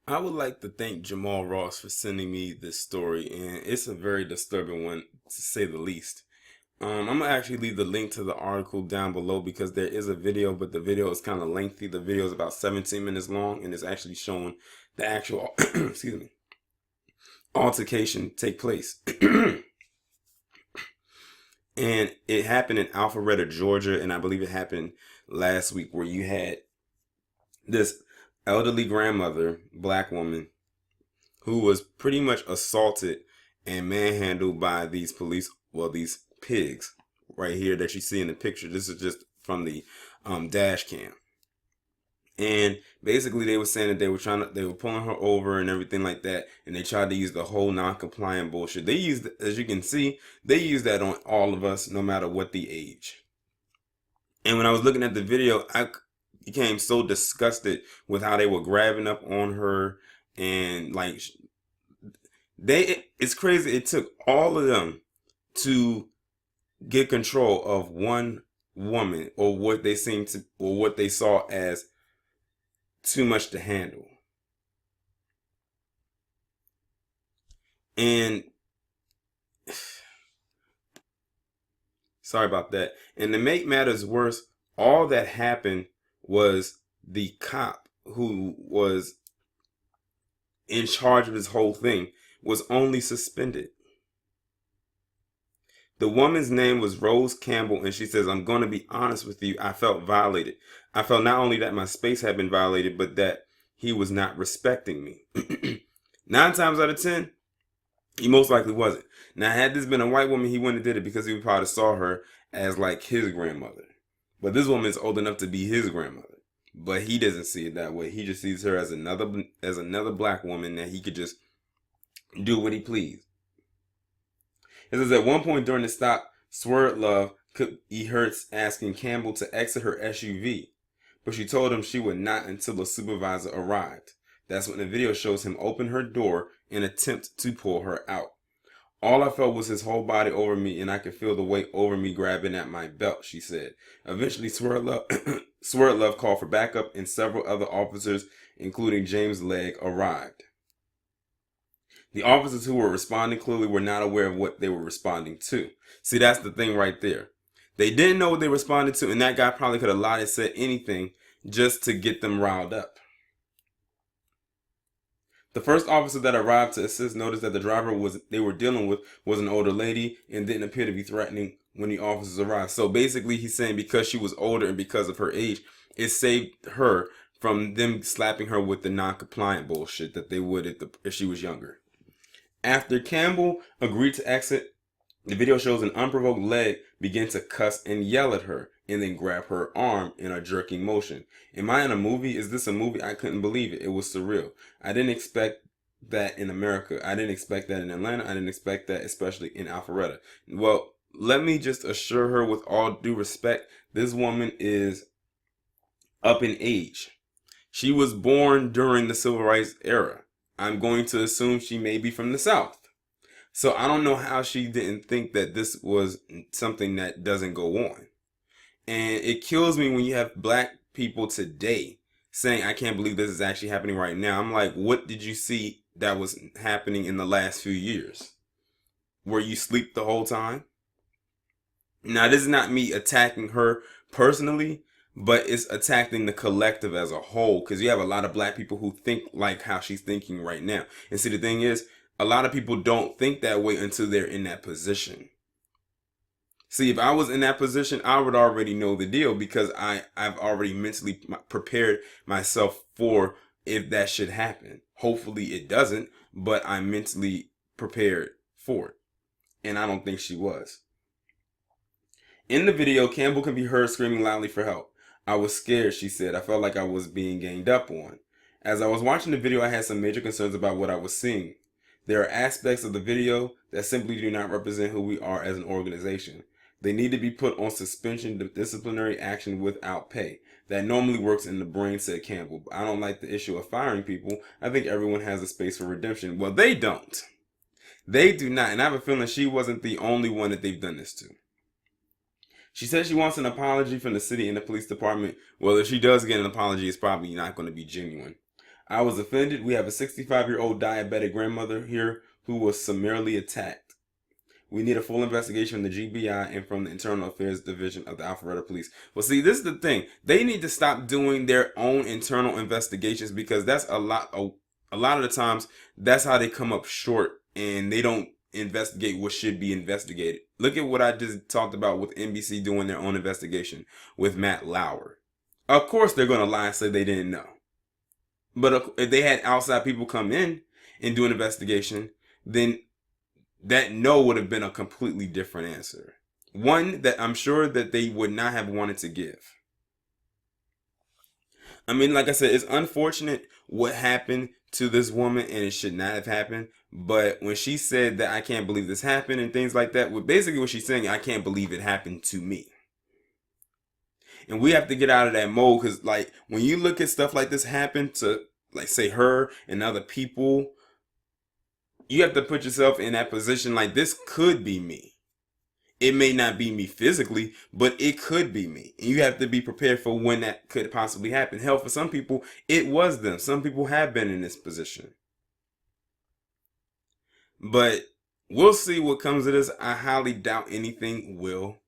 I would like to thank Jamal Ross for sending me this story, and it's a very disturbing one to say the least. I'm gonna actually leave the link to the article down below because there is a video, but the video is kind of lengthy. The video is about 17 minutes long, and it's actually showing the actual, excuse me, altercation take place. And it happened in Alpharetta, Georgia, and I believe it happened last week where you had this elderly grandmother, black woman, who was pretty much assaulted and manhandled by these police, well, these pigs right here that you see in the picture. This is just from the dash cam. And basically they were saying that they were pulling her over and everything like that. And they tried to use the whole non-compliant bullshit. They used, as you can see, they use that on all of us, no matter what the age. And when I was looking at the video, I became so disgusted with how they were grabbing up on her and like it's crazy. It took all of them to get control of one woman or what they seemed to or what they saw as too much to handle. And sorry about that. And to make matters worse, all that happened was the cop who was in charge of this whole thing was only suspended. The woman's name was Rose Campbell, and she says, "I'm going to be honest with you. I felt violated. I felt not only that my space had been violated, but that he was not respecting me." 9 times out of 10, he most likely wasn't. Now, had this been a white woman, he wouldn't have did it because he would probably saw her as like his grandmother. But this woman is old enough to be his grandmother. But he doesn't see it that way. He just sees her as another black woman that he could just do what he pleased. It says at one point during the stop, Swerdlove could be heard asking Campbell to exit her SUV, but she told him she would not until the supervisor arrived. That's when the video shows him open her door and attempt to pull her out. "All I felt was his whole body over me, and I could feel the weight over me grabbing at my belt," she said. Eventually, Swerdlove called for backup, and several other officers, including James Legg, arrived. The officers who were responding clearly were not aware of what they were responding to. See, that's the thing right there. They didn't know what they responded to, and that guy probably could have lied and said anything just to get them riled up. The first officer that arrived to assist noticed that the driver they were dealing with was an older lady and didn't appear to be threatening when the officers arrived. So basically he's saying because she was older and because of her age, it saved her from them slapping her with the non-compliant bullshit that they would if she was younger. After Campbell agreed to exit, the video shows an unprovoked Legg begin to cuss and yell at her and then grab her arm in a jerking motion. Am I in a movie? Is this a movie? I couldn't believe it. It was surreal. I didn't expect that in America. I didn't expect that in Atlanta. I didn't expect that especially in Alpharetta. Well, let me just assure her with all due respect, this woman is up in age. She was born during the civil rights era. I'm going to assume she may be from the South. So I don't know how she didn't think that this was something that doesn't go on. And it kills me when you have black people today saying, "I can't believe this is actually happening right now." I'm like, what did you see that was happening in the last few years? Were you asleep the whole time? Now, this is not me attacking her personally, but it's attacking the collective as a whole because you have a lot of black people who think like how she's thinking right now. And see, the thing is, a lot of people don't think that way until they're in that position. See, if I was in that position, I would already know the deal because I've already mentally prepared myself for if that should happen. Hopefully it doesn't, but I'm mentally prepared for it. And I don't think she was. In the video, Campbell can be heard screaming loudly for help. "I was scared," she said. "I felt like I was being ganged up on." As I was watching the video, I had some major concerns about what I was seeing. There are aspects of the video that simply do not represent who we are as an organization. They need to be put on suspension, disciplinary action without pay. That normally works in the brain, said Campbell. But I don't like the issue of firing people. I think everyone has a space for redemption. Well, they don't. They do not. And I have a feeling she wasn't the only one that they've done this to. She says she wants an apology from the city and the police department. Well, if she does get an apology, it's probably not going to be genuine. I was offended. We have a 65-year-old diabetic grandmother here who was summarily attacked. We need a full investigation from the GBI and from the Internal Affairs Division of the Alpharetta Police. Well, see, this is the thing. They need to stop doing their own internal investigations, because that's a lot of the times that's how they come up short, and they don't investigate what should be investigated. Look at what I just talked about with NBC doing their own investigation with Matt Lauer. Of course they're going to lie and say they didn't know. But if they had outside people come in and do an investigation, then that no would have been a completely different answer. One that I'm sure that they would not have wanted to give. I mean, like I said, it's unfortunate what happened to this woman, and it should not have happened. But when she said that I can't believe this happened and things like that, well, basically what she's saying, I can't believe it happened to me. And we have to get out of that mode, because like when you look at stuff like this happen to, like, say, her and other people, you have to put yourself in that position. Like, this could be me. It may not be me physically, but it could be me. And you have to be prepared for when that could possibly happen. Hell, for some people, it was them. Some people have been in this position. But we'll see what comes of this. I highly doubt anything will.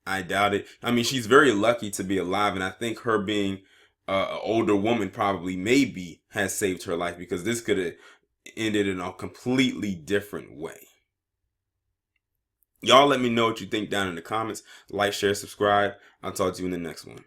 I doubt it. I mean, she's very lucky to be alive, and I think her being an older woman probably maybe has saved her life, because this could have ended in a completely different way. Y'all let me know what you think down in the comments. Like, share, subscribe. I'll talk to you in the next one.